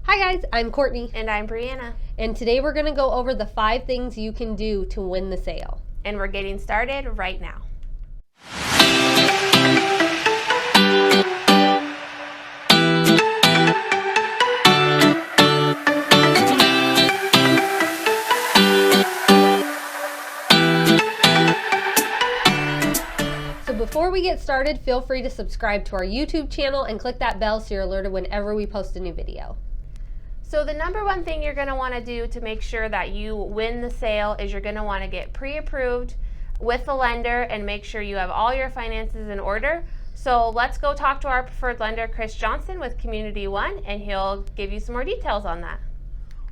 Hi guys, I'm Courtney. And I'm Brianna. And today we're going to go over the 5 things you can do to win the sale. And we're getting started right now. So before we get started, feel free to subscribe to our YouTube channel and click that bell so you're alerted whenever we post a new video. So the number one thing you're going to want to do to make sure that you win the sale is you're going to want to get pre-approved with the lender and make sure you have all your finances in order. So let's go talk to our preferred lender, Chris Johnson with Community One, and he'll give you some more details on that.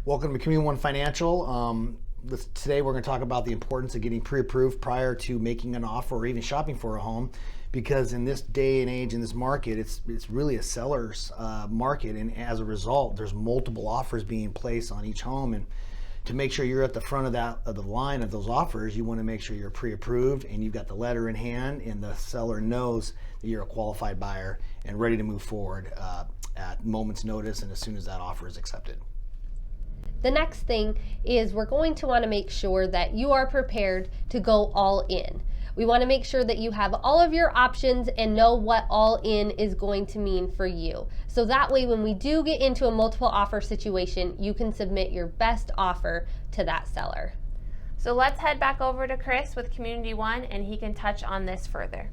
Welcome to Community One Financial. Today we're going to talk about the importance of getting pre-approved prior to making an offer or even shopping for a home, because in this day and age in this market, it's really a seller's market, and as a result, there's multiple offers being placed on each home. And to make sure you're at the front of the line of those offers, you want to make sure you're pre-approved and you've got the letter in hand, and the seller knows that you're a qualified buyer and ready to move forward at moment's notice and as soon as that offer is accepted. The next thing is we're going to want to make sure that you are prepared to go all in. We want to make sure that you have all of your options and know what all in is going to mean for you. So that way, when we do get into a multiple offer situation, you can submit your best offer to that seller. So let's head back over to Chris with Community One, and he can touch on this further.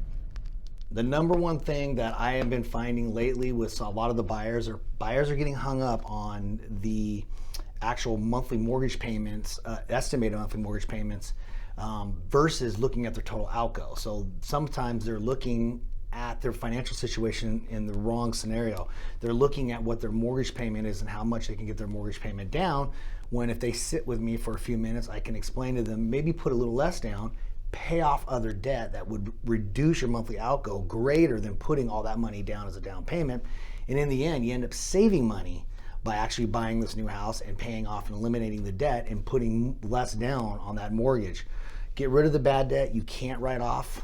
The number one thing that I have been finding lately with a lot of the buyers are getting hung up on the actual monthly mortgage payments, estimated monthly mortgage payments, versus looking at their total outgo. So sometimes they're looking at their financial situation in the wrong scenario. They're looking at what their mortgage payment is and how much they can get their mortgage payment down, when if they sit with me for a few minutes, I can explain to them, maybe put a little less down, pay off other debt that would reduce your monthly outgo greater than putting all that money down as a down payment. And in the end, you end up saving money by actually buying this new house and paying off and eliminating the debt and putting less down on that mortgage. Get rid of the bad debt you can't write off,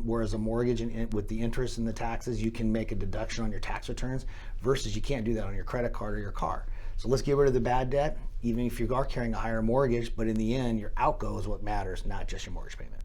whereas a mortgage and with the interest and the taxes, you can make a deduction on your tax returns, versus you can't do that on your credit card or your car. So let's get rid of the bad debt, even if you are carrying a higher mortgage, but in the end, your outgo is what matters, not just your mortgage payment.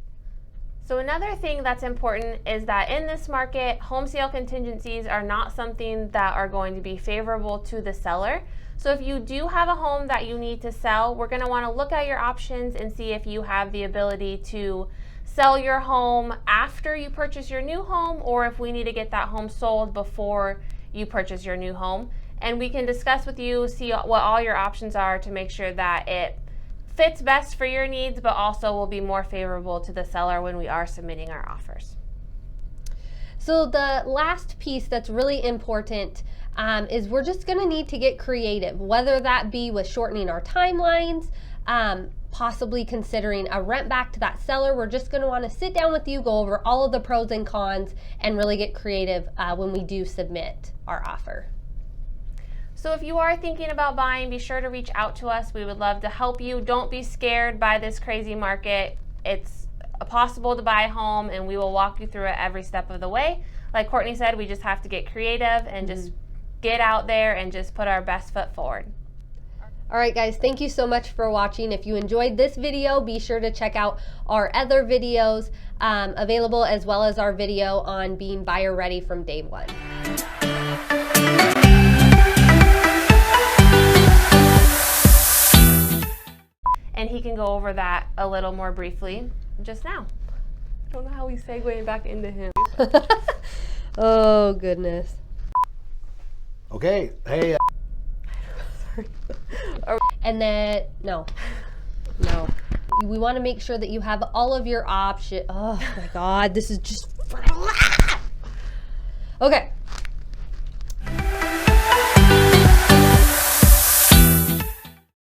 So another thing that's important is that in this market, home sale contingencies are not something that are going to be favorable to the seller. So if you do have a home that you need to sell, we're going to want to look at your options and see if you have the ability to sell your home after you purchase your new home, or if we need to get that home sold before you purchase your new home. And we can discuss with you, see what all your options are to make sure that it fits best for your needs, but also will be more favorable to the seller when we are submitting our offers. So the last piece that's really important is we're just going to need to get creative, whether that be with shortening our timelines, possibly considering a rent back to that seller. We're just going to want to sit down with you, go over all of the pros and cons, and really get creative when we do submit our offer. So if you are thinking about buying, be sure to reach out to us. We would love to help you. Don't be scared by this crazy market. It's possible to buy a home, and we will walk you through it every step of the way. Like Courtney said, we just have to get creative and just get out there and just put our best foot forward. All right, guys, thank you so much for watching. If you enjoyed this video, be sure to check out our other videos available, as well as our video on being buyer ready from day one. And he can go over that a little more briefly just now. I don't know how we segue back into him. Oh, goodness. Okay, hey. Sorry. And then, no. We want to make sure that you have all of your options. Oh my God, this is just. Okay.